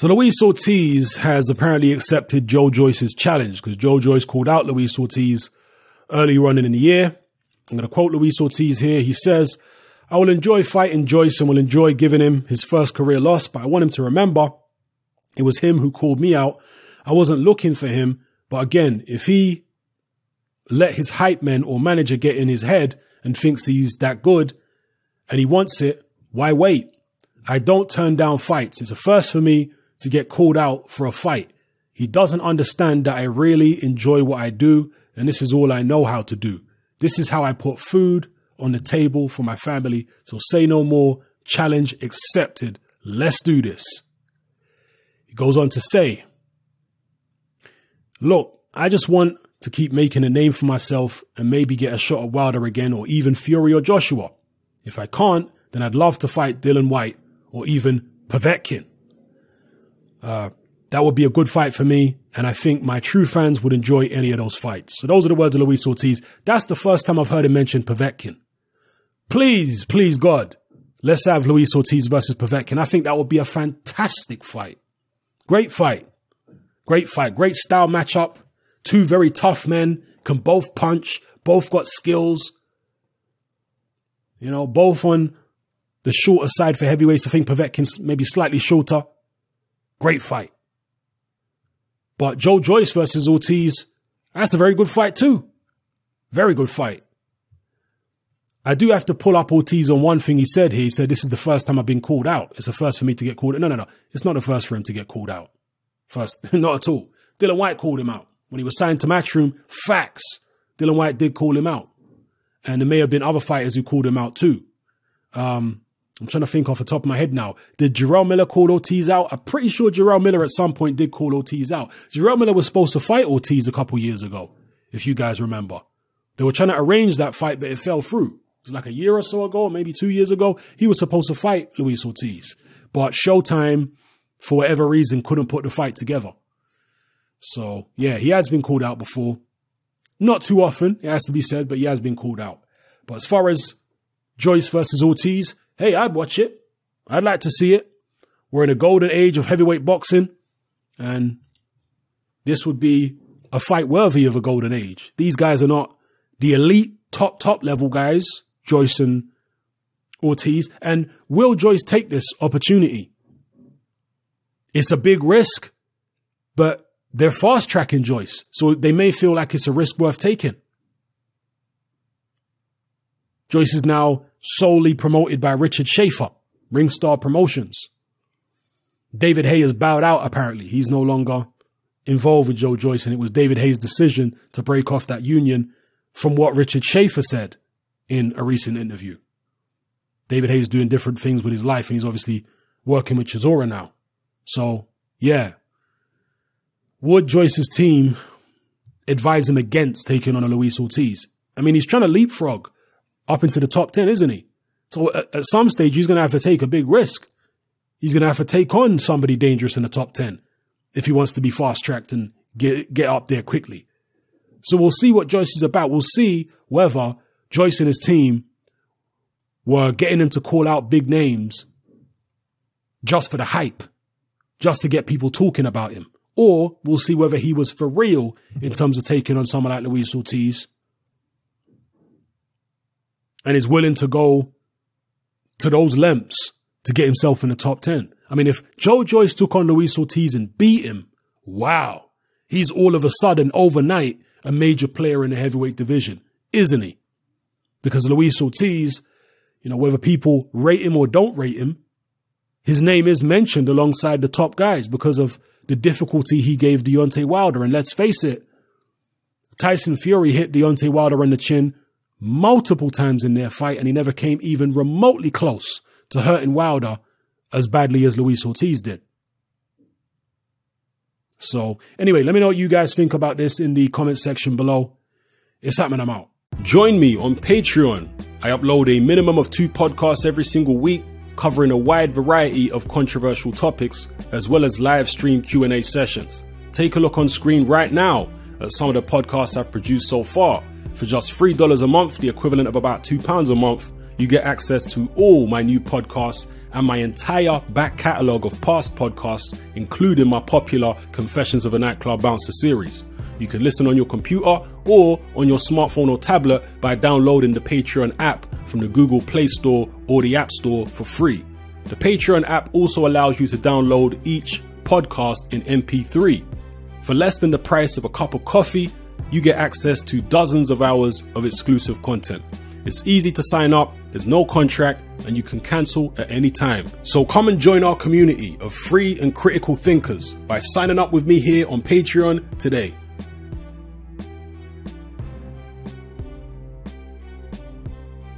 So Luis Ortiz has apparently accepted Joe Joyce's challenge because Joe Joyce called out Luis Ortiz earlier on in the year. I'm going to quote Luis Ortiz here. He says, "I will enjoy fighting Joyce and will enjoy giving him his first career loss, but I want him to remember it was him who called me out. I wasn't looking for him. But again, if he let his hype man or manager get in his head and thinks he's that good and he wants it, why wait? I don't turn down fights. It's a first for me to get called out for a fight. He doesn't understand that I really enjoy what I do, and this is all I know how to do. This is how I put food on the table for my family. So say no more. Challenge accepted. Let's do this." He goes on to say, "Look, I just want to keep making a name for myself and maybe get a shot at Wilder again or even Fury or Joshua. If I can't, then I'd love to fight Dillian Whyte or even Povetkin. That would be a good fight for me, and I think my true fans would enjoy any of those fights." So those are the words of Luis Ortiz. That's the first time I've heard him mention Povetkin. Please, please, God, let's have Luis Ortiz versus Povetkin. I think that would be a fantastic fight. Great fight. Great fight. Great style matchup. Two very tough men, can both punch, both got skills. You know, both on the shorter side for heavyweights. I think Povetkin's maybe slightly shorter. Great fight. But Joe Joyce versus Ortiz, that's a very good fight too. Very good fight. I do have to pull up Ortiz on one thing he said here. He said, "This is the first time I've been called out. It's the first for me to get called out." No. It's not the first for him to get called out. First, not at all. Dillian Whyte called him out. When he was signed to Matchroom, facts. Dillian Whyte did call him out. And there may have been other fighters who called him out too. I'm trying to think off the top of my head now. Did Jarrell Miller call Ortiz out? I'm pretty sure Jarrell Miller at some point did call Ortiz out. Jarrell Miller was supposed to fight Ortiz a couple years ago, if you guys remember. They were trying to arrange that fight, but it fell through. It was like a year or so ago, maybe 2 years ago. He was supposed to fight Luis Ortiz. But Showtime, for whatever reason, couldn't put the fight together. So, yeah, he has been called out before. Not too often, it has to be said, but he has been called out. But as far as Joyce versus Ortiz, hey, I'd watch it. I'd like to see it. We're in a golden age of heavyweight boxing, and this would be a fight worthy of a golden age. These guys are not the elite, top level guys, Joyce and Ortiz. And will Joyce take this opportunity? It's a big risk, but they're fast tracking Joyce, so they may feel like it's a risk worth taking. Joyce is now solely promoted by Richard Schaefer, Ringstar Promotions. David Haye has bowed out, apparently. He's no longer involved with Joe Joyce, and it was David Haye's decision to break off that union from what Richard Schaefer said in a recent interview. David Haye's doing different things with his life, and he's obviously working with Chisora now. So, yeah. Would Joyce's team advise him against taking on a Luis Ortiz? I mean, he's trying to leapfrog up into the top 10, isn't he? So at some stage, he's going to have to take a big risk. He's going to have to take on somebody dangerous in the top 10 if he wants to be fast-tracked and get up there quickly. So we'll see what Joyce is about. We'll see whether Joyce and his team were getting him to call out big names just for the hype, just to get people talking about him. Or we'll see whether he was for real in terms of taking on someone like Luis Ortiz and is willing to go to those lengths to get himself in the top 10. I mean, if Joe Joyce took on Luis Ortiz and beat him, wow, he's all of a sudden overnight a major player in the heavyweight division, isn't he? Because Luis Ortiz, you know, whether people rate him or don't rate him, his name is mentioned alongside the top guys because of the difficulty he gave Deontay Wilder. And let's face it, Tyson Fury hit Deontay Wilder on the chin multiple times in their fight, and he never came even remotely close to hurting Wilder as badly as Luis Ortiz did. So anyway, let me know what you guys think about this in the comment section below. It's happening, I'm out. Join me on Patreon. I upload a minimum of 2 podcasts every single week, covering a wide variety of controversial topics, as well as live stream Q&A sessions. Take a look on screen right now at some of the podcasts I've produced so far. For just $3 a month, the equivalent of about £2 a month, you get access to all my new podcasts and my entire back catalogue of past podcasts, including my popular Confessions of a Nightclub Bouncer series. You can listen on your computer or on your smartphone or tablet by downloading the Patreon app from the Google Play Store or the App Store for free. The Patreon app also allows you to download each podcast in MP3. For less than the price of a cup of coffee, you get access to dozens of hours of exclusive content. It's easy to sign up, there's no contract, and you can cancel at any time. So come and join our community of free and critical thinkers by signing up with me here on Patreon today.